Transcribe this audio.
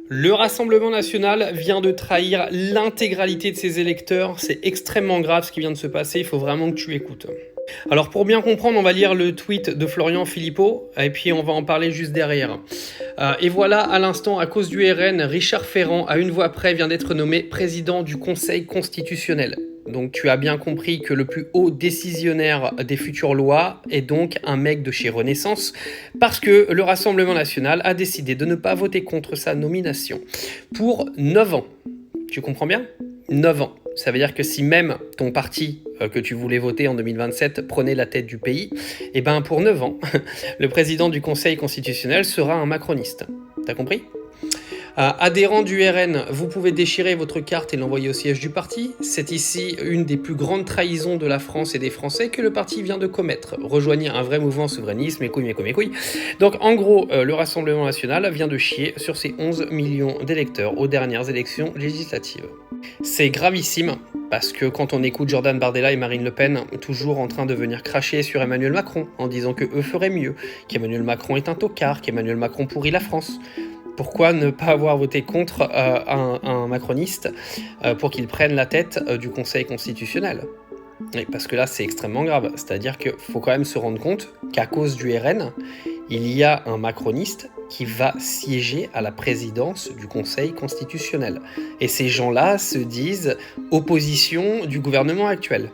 Le Rassemblement national vient de trahir l'intégralité de ses électeurs. C'est extrêmement grave ce qui vient de se passer, il faut vraiment que tu écoutes. Alors pour bien comprendre, on va lire le tweet de Florian Philippot, et puis on va en parler juste derrière. Et voilà, à l'instant, à cause du RN, Richard Ferrand, à une voix près, vient d'être nommé président du Conseil constitutionnel. Donc tu as bien compris que le plus haut décisionnaire des futures lois est donc un mec de chez Renaissance, parce que le Rassemblement national a décidé de ne pas voter contre sa nomination pour 9 ans. Tu comprends bien ? 9 ans. Ça veut dire que si même ton parti que tu voulais voter en 2027 prenait la tête du pays, et ben pour 9 ans, le président du Conseil constitutionnel sera un macroniste. T'as compris ? Adhérent du RN, vous pouvez déchirer votre carte et l'envoyer au siège du parti. C'est ici une des plus grandes trahisons de la France et des Français que le parti vient de commettre. Rejoignez un vrai mouvement souverainiste, mes couilles. Donc en gros, le Rassemblement national vient de chier sur ses 11 millions d'électeurs aux dernières élections législatives. C'est gravissime, parce que quand on écoute Jordan Bardella et Marine Le Pen, toujours en train de venir cracher sur Emmanuel Macron, en disant que eux feraient mieux, qu'Emmanuel Macron est un tocard, qu'Emmanuel Macron pourrit la France. Pourquoi ne pas avoir voté contre un macroniste pour qu'il prenne la tête du Conseil constitutionnel ? Et parce que là, c'est extrêmement grave. C'est-à-dire qu'il faut quand même se rendre compte qu'à cause du RN, il y a un macroniste qui va siéger à la présidence du Conseil constitutionnel. Et ces gens-là se disent opposition du gouvernement actuel.